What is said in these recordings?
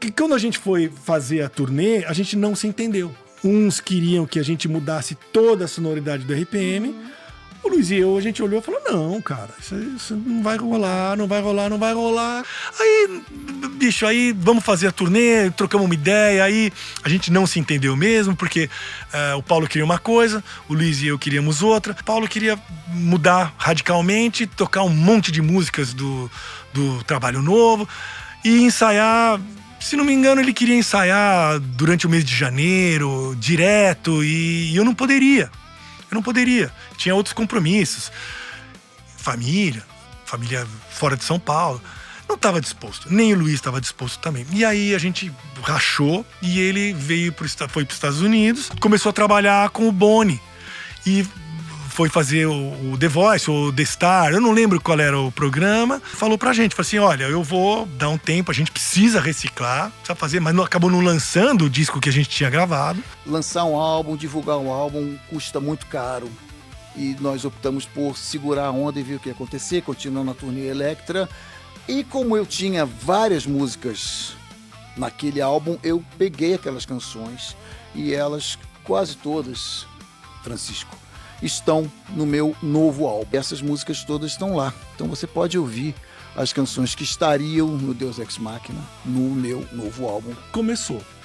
que quando a gente foi fazer a turnê, a gente não se entendeu. Uns queriam que a gente mudasse toda a sonoridade do RPM. O Luiz e eu, a gente olhou e falou, não, cara, isso não vai rolar, não vai rolar, não vai rolar. Aí, bicho, aí vamos fazer a turnê, trocamos uma ideia, aí a gente não se entendeu mesmo, porque o Paulo queria uma coisa, o Luiz e eu queríamos outra. O Paulo queria mudar radicalmente, tocar um monte de músicas do trabalho novo e ensaiar. Se não me engano, ele queria ensaiar durante o mês de janeiro, direto, e eu não poderia. Tinha outros compromissos. Família fora de São Paulo. Não estava disposto. Nem o Luiz estava disposto também. E aí a gente rachou e ele foi para os Estados Unidos. Começou a trabalhar com o Boni. E foi fazer o The Voice ou The Star, eu não lembro qual era o programa. Falou pra gente, falou assim, olha, eu vou dar um tempo, a gente precisa reciclar, precisa fazer, mas acabou não lançando o disco que a gente tinha gravado. Lançar um álbum, divulgar um álbum custa muito caro. E nós optamos por segurar a onda e ver o que ia acontecer, continuando a turnê Elektra. E como eu tinha várias músicas naquele álbum, eu peguei aquelas canções e elas, quase todas, Francisco, estão no meu novo álbum. Essas músicas todas estão lá. Então você pode ouvir as canções que estariam no Deus Ex Machina no meu novo álbum.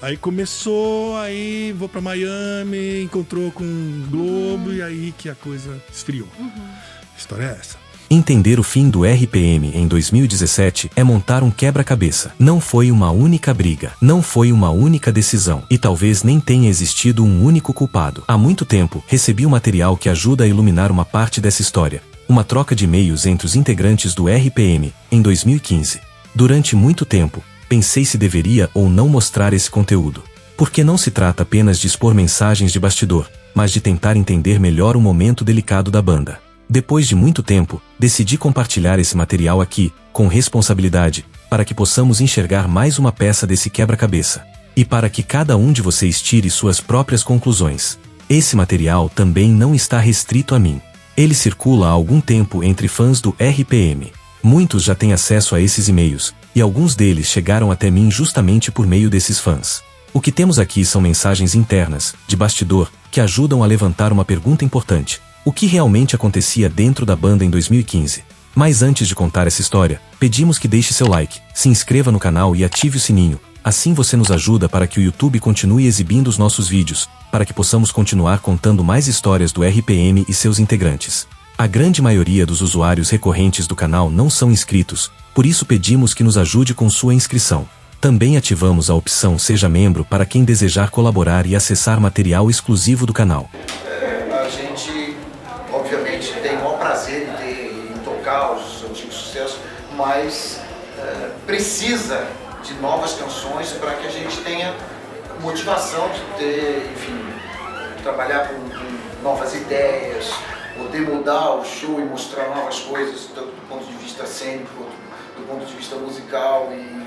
Aí vou pra Miami, encontrou com o Globo e aí que a coisa esfriou. A história é essa. Entender o fim do RPM em 2017 é montar um quebra-cabeça. Não foi uma única briga, não foi uma única decisão, e talvez nem tenha existido um único culpado. Há muito tempo, recebi um material que ajuda a iluminar uma parte dessa história. Uma troca de e-mails entre os integrantes do RPM, em 2015. Durante muito tempo, pensei se deveria ou não mostrar esse conteúdo. Porque não se trata apenas de expor mensagens de bastidor, mas de tentar entender melhor o momento delicado da banda. Depois de muito tempo, decidi compartilhar esse material aqui, com responsabilidade, para que possamos enxergar mais uma peça desse quebra-cabeça. E para que cada um de vocês tire suas próprias conclusões. Esse material também não está restrito a mim. Ele circula há algum tempo entre fãs do RPM. Muitos já têm acesso a esses e-mails, e alguns deles chegaram até mim justamente por meio desses fãs. O que temos aqui são mensagens internas, de bastidor, que ajudam a levantar uma pergunta importante. O que realmente acontecia dentro da banda em 2015? Mas antes de contar essa história, pedimos que deixe seu like, se inscreva no canal e ative o sininho. Assim você nos ajuda para que o YouTube continue exibindo os nossos vídeos, para que possamos continuar contando mais histórias do RPM e seus integrantes. A grande maioria dos usuários recorrentes do canal não são inscritos, por isso pedimos que nos ajude com sua inscrição. Também ativamos a opção Seja Membro para quem desejar colaborar e acessar material exclusivo do canal. A gente, obviamente, tem o maior prazer em tocar os antigos sucessos, mas precisa de novas canções para que a gente tenha motivação de ter, enfim, trabalhar com novas ideias, poder mudar o show e mostrar novas coisas, tanto do ponto de vista cênico quanto do ponto de vista musical. E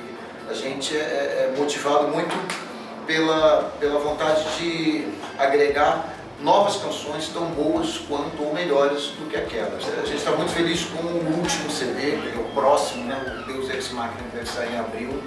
a gente é motivado muito pela vontade de agregar novas canções tão boas quanto ou melhores do que aquelas. A gente está muito feliz com o último CD, que é o próximo, né? O Deus Ex Machina, que deve sair em abril,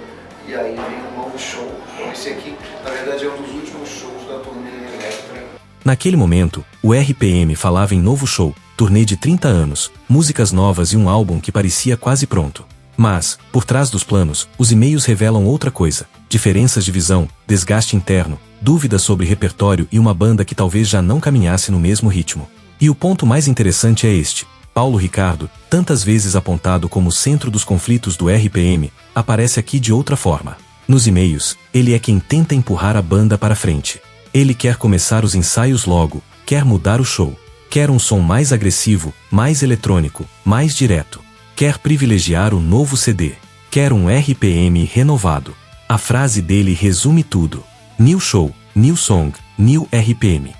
e aí vem um novo show. Então esse aqui, na verdade, é um dos últimos shows da turnê Elektra. Naquele momento, o RPM falava em novo show, turnê de 30 anos, músicas novas e um álbum que parecia quase pronto. Mas, por trás dos planos, os e-mails revelam outra coisa: diferenças de visão, desgaste interno, dúvidas sobre repertório e uma banda que talvez já não caminhasse no mesmo ritmo. E o ponto mais interessante é este: Paulo Ricardo, tantas vezes apontado como o centro dos conflitos do RPM, aparece aqui de outra forma. Nos e-mails, ele é quem tenta empurrar a banda para frente. Ele quer começar os ensaios logo, quer mudar o show, quer um som mais agressivo, mais eletrônico, mais direto. Quer privilegiar o novo CD. Quer um RPM renovado. A frase dele resume tudo. New show, new song, new RPM.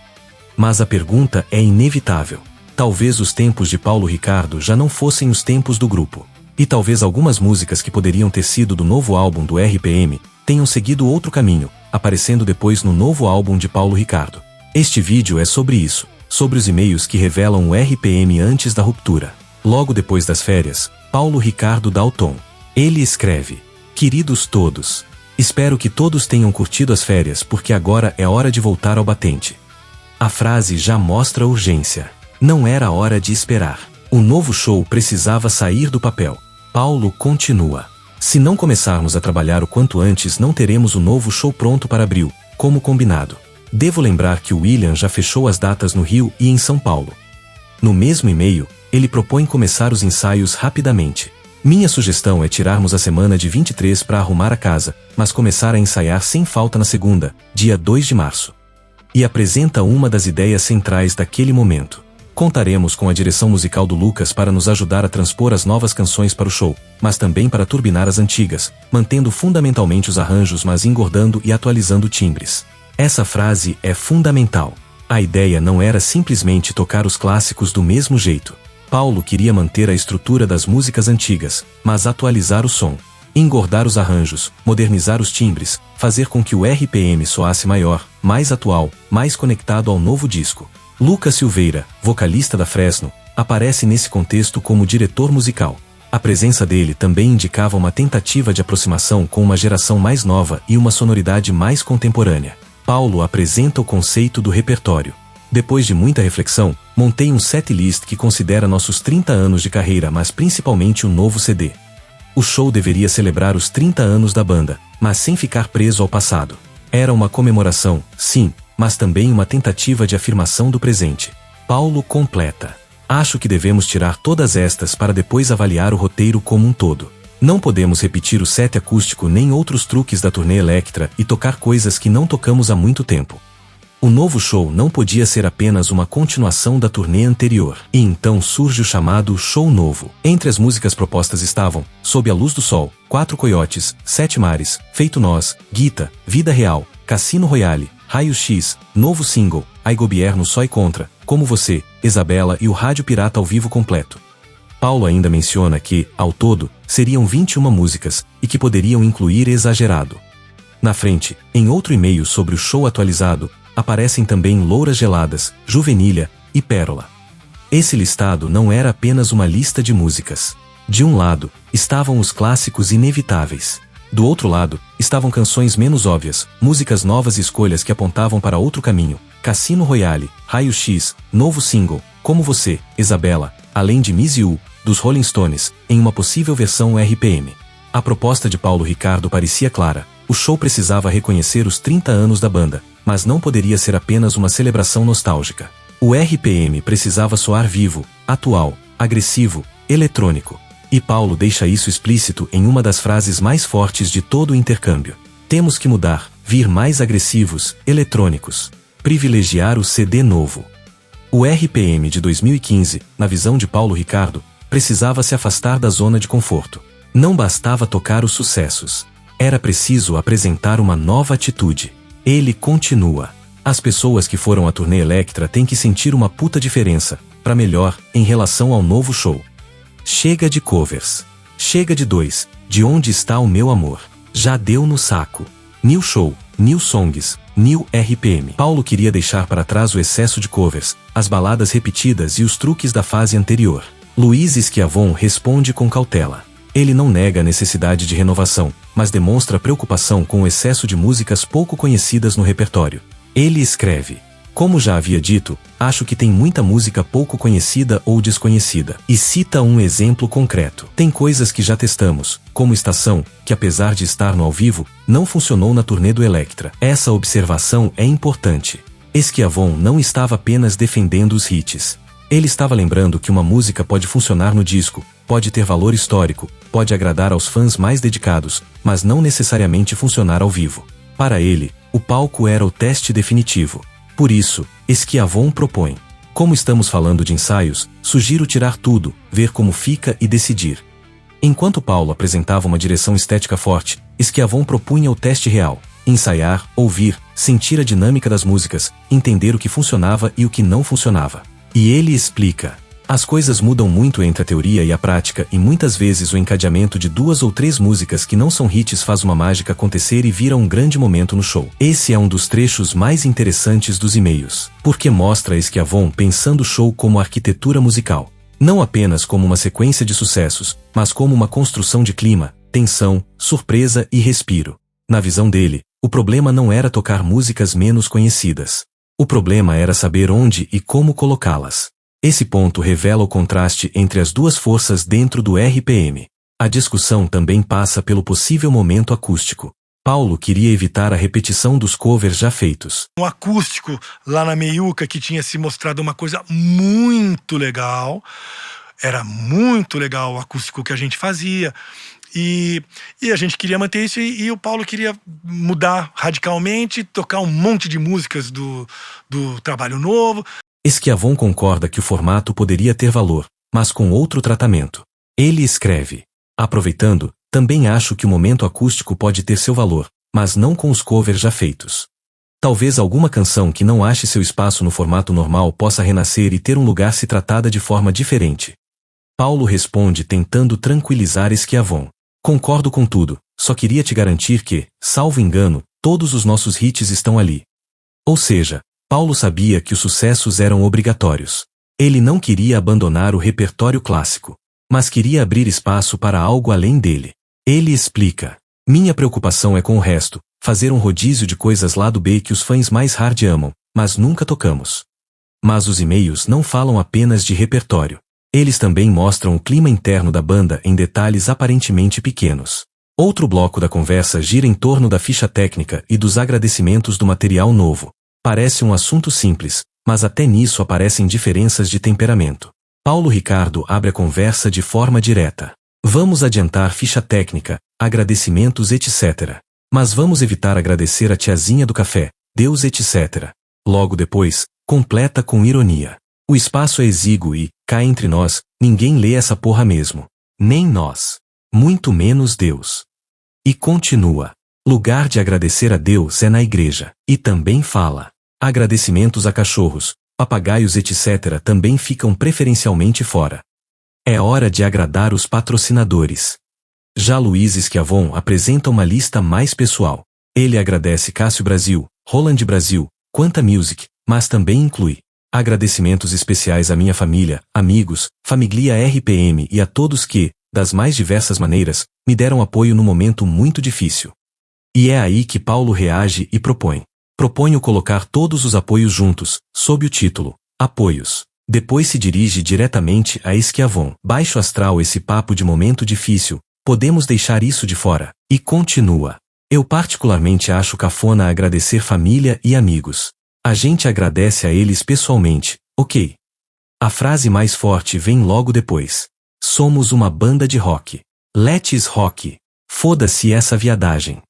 Mas a pergunta é inevitável. Talvez os tempos de Paulo Ricardo já não fossem os tempos do grupo. E talvez algumas músicas que poderiam ter sido do novo álbum do RPM tenham seguido outro caminho, aparecendo depois no novo álbum de Paulo Ricardo. Este vídeo é sobre isso, sobre os e-mails que revelam o RPM antes da ruptura. Logo depois das férias, Paulo Ricardo dá o tom. Ele escreve: Queridos todos, Espero que todos tenham curtido as férias porque agora é hora de voltar ao batente. A frase já mostra urgência. Não era hora de esperar. O novo show precisava sair do papel. Paulo continua. Se não começarmos a trabalhar o quanto antes, não teremos o novo show pronto para abril, como combinado. Devo lembrar que o William já fechou as datas no Rio e em São Paulo. No mesmo e-mail, ele propõe começar os ensaios rapidamente. Minha sugestão é tirarmos a semana de 23 para arrumar a casa, mas começar a ensaiar sem falta na segunda, dia 2 de março. E apresenta uma das ideias centrais daquele momento. Contaremos com a direção musical do Lucas para nos ajudar a transpor as novas canções para o show, mas também para turbinar as antigas, mantendo fundamentalmente os arranjos mas engordando e atualizando timbres. Essa frase é fundamental. A ideia não era simplesmente tocar os clássicos do mesmo jeito. Paulo queria manter a estrutura das músicas antigas, mas atualizar o som, engordar os arranjos, modernizar os timbres, fazer com que o RPM soasse maior, mais atual, mais conectado ao novo disco. Lucas Silveira, vocalista da Fresno, aparece nesse contexto como diretor musical. A presença dele também indicava uma tentativa de aproximação com uma geração mais nova e uma sonoridade mais contemporânea. Paulo apresenta o conceito do repertório. Depois de muita reflexão, montei um setlist que considera nossos 30 anos de carreira, mas principalmente o novo CD. O show deveria celebrar os 30 anos da banda, mas sem ficar preso ao passado. Era uma comemoração, sim, mas também uma tentativa de afirmação do presente. Paulo completa. Acho que devemos tirar todas estas para depois avaliar o roteiro como um todo. Não podemos repetir o set acústico nem outros truques da turnê Elektra e tocar coisas que não tocamos há muito tempo. O novo show não podia ser apenas uma continuação da turnê anterior. E então surge o chamado Show Novo. Entre as músicas propostas estavam Sob a Luz do Sol, Quatro Coiotes, Sete Mares, Feito Nós, Guita, Vida Real, Cassino Royale, Raio X, novo single, Ai Gobierno Só e Contra, Como Você, Isabela e o Rádio Pirata ao vivo completo. Paulo ainda menciona que, ao todo, seriam 21 músicas, e que poderiam incluir Exagerado. Na frente, em outro e-mail sobre o show atualizado, aparecem também Louras Geladas, Juvenilha e Pérola. Esse listado não era apenas uma lista de músicas. De um lado, estavam os clássicos inevitáveis. Do outro lado, estavam canções menos óbvias, músicas novas e escolhas que apontavam para outro caminho. Cassino Royale, Raio X, novo single, Como Você, Isabela, além de Miss You, dos Rolling Stones, em uma possível versão RPM. A proposta de Paulo Ricardo parecia clara. O show precisava reconhecer os 30 anos da banda, mas não poderia ser apenas uma celebração nostálgica. O RPM precisava soar vivo, atual, agressivo, eletrônico. E Paulo deixa isso explícito em uma das frases mais fortes de todo o intercâmbio. Temos que mudar, vir mais agressivos, eletrônicos. Privilegiar o CD novo. O RPM de 2015, na visão de Paulo Ricardo, precisava se afastar da zona de conforto. Não bastava tocar os sucessos. Era preciso apresentar uma nova atitude. Ele continua. As pessoas que foram à turnê Elektra têm que sentir uma puta diferença, pra melhor, em relação ao novo show. Chega de covers. Chega de dois. De onde está o meu amor? Já deu no saco. New show, new songs, new RPM. Paulo queria deixar para trás o excesso de covers, as baladas repetidas e os truques da fase anterior. Luiz Schiavon responde com cautela. Ele não nega a necessidade de renovação, mas demonstra preocupação com o excesso de músicas pouco conhecidas no repertório. Ele escreve: como já havia dito, acho que tem muita música pouco conhecida ou desconhecida. E cita um exemplo concreto. Tem coisas que já testamos, como Estação, que apesar de estar no ao vivo, não funcionou na turnê do Elektra. Essa observação é importante. Schiavon não estava apenas defendendo os hits. Ele estava lembrando que uma música pode funcionar no disco, pode ter valor histórico, pode agradar aos fãs mais dedicados, mas não necessariamente funcionar ao vivo. Para ele, o palco era o teste definitivo. Por isso, Schiavon propõe: como estamos falando de ensaios, sugiro tirar tudo, ver como fica e decidir. Enquanto Paulo apresentava uma direção estética forte, Schiavon propunha o teste real: ensaiar, ouvir, sentir a dinâmica das músicas, entender o que funcionava e o que não funcionava. E ele explica: as coisas mudam muito entre a teoria e a prática e muitas vezes o encadeamento de 2 ou 3 músicas que não são hits faz uma mágica acontecer e vira um grande momento no show. Esse é um dos trechos mais interessantes dos e-mails, porque mostra Schiavon pensando o show como arquitetura musical. Não apenas como uma sequência de sucessos, mas como uma construção de clima, tensão, surpresa e respiro. Na visão dele, o problema não era tocar músicas menos conhecidas. O problema era saber onde e como colocá-las. Esse ponto revela o contraste entre as duas forças dentro do RPM. A discussão também passa pelo possível momento acústico. Paulo queria evitar a repetição dos covers já feitos. Um acústico lá na Meiuca que tinha se mostrado uma coisa muito legal. Era muito legal o acústico que a gente fazia. E a gente queria manter isso e o Paulo queria mudar radicalmente, tocar um monte de músicas do trabalho novo. Schiavon concorda que o formato poderia ter valor, mas com outro tratamento. Ele escreve: aproveitando, também acho que o momento acústico pode ter seu valor, mas não com os covers já feitos. Talvez alguma canção que não ache seu espaço no formato normal possa renascer e ter um lugar se tratada de forma diferente. Paulo responde tentando tranquilizar Schiavon. Concordo com tudo, só queria te garantir que, salvo engano, todos os nossos hits estão ali. Ou seja, Paulo sabia que os sucessos eram obrigatórios. Ele não queria abandonar o repertório clássico, mas queria abrir espaço para algo além dele. Ele explica: minha preocupação é com o resto, fazer um rodízio de coisas lado B que os fãs mais hard amam, mas nunca tocamos. Mas os e-mails não falam apenas de repertório. Eles também mostram o clima interno da banda em detalhes aparentemente pequenos. Outro bloco da conversa gira em torno da ficha técnica e dos agradecimentos do material novo. Parece um assunto simples, mas até nisso aparecem diferenças de temperamento. Paulo Ricardo abre a conversa de forma direta. Vamos adiantar ficha técnica, agradecimentos etc. Mas vamos evitar agradecer a tiazinha do café, Deus etc. Logo depois, completa com ironia. O espaço é exíguo e, cá entre nós, ninguém lê essa porra mesmo. Nem nós. Muito menos Deus. E continua. Lugar de agradecer a Deus é na igreja. E também fala. Agradecimentos a cachorros, papagaios etc. também ficam preferencialmente fora. É hora de agradar os patrocinadores. Já Luiz Schiavon apresenta uma lista mais pessoal. Ele agradece Cássio Brasil, Roland Brasil, Quanta Music, mas também inclui agradecimentos especiais à minha família, amigos, família RPM e a todos que, das mais diversas maneiras, me deram apoio num momento muito difícil. E é aí que Paulo reage e propõe. Proponho colocar todos os apoios juntos, sob o título Apoios. Depois se dirige diretamente a Schiavon. Baixo astral esse papo de momento difícil, podemos deixar isso de fora. E continua. Eu particularmente acho cafona agradecer família e amigos. A gente agradece a eles pessoalmente, ok? A frase mais forte vem logo depois. Somos uma banda de rock. Let's rock. Foda-se essa viadagem.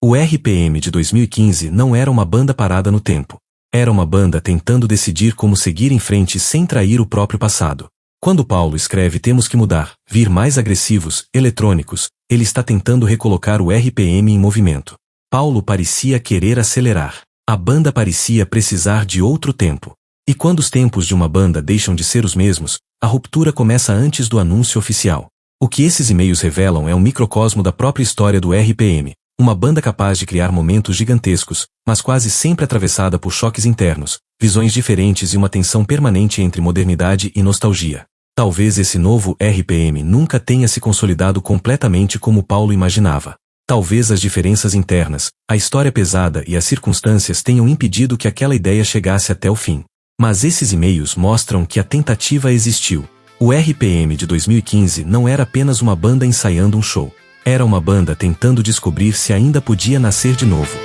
O RPM de 2015 não era uma banda parada no tempo. Era uma banda tentando decidir como seguir em frente sem trair o próprio passado. Quando Paulo escreve temos que mudar, vir mais agressivos, eletrônicos, ele está tentando recolocar o RPM em movimento. Paulo parecia querer acelerar. A banda parecia precisar de outro tempo. E quando os tempos de uma banda deixam de ser os mesmos, a ruptura começa antes do anúncio oficial. O que esses e-mails revelam é um microcosmo da própria história do RPM. Uma banda capaz de criar momentos gigantescos, mas quase sempre atravessada por choques internos, visões diferentes e uma tensão permanente entre modernidade e nostalgia. Talvez esse novo RPM nunca tenha se consolidado completamente como Paulo imaginava. Talvez as diferenças internas, a história pesada e as circunstâncias tenham impedido que aquela ideia chegasse até o fim. Mas esses e-mails mostram que a tentativa existiu. O RPM de 2015 não era apenas uma banda ensaiando um show. Era uma banda tentando descobrir se ainda podia nascer de novo.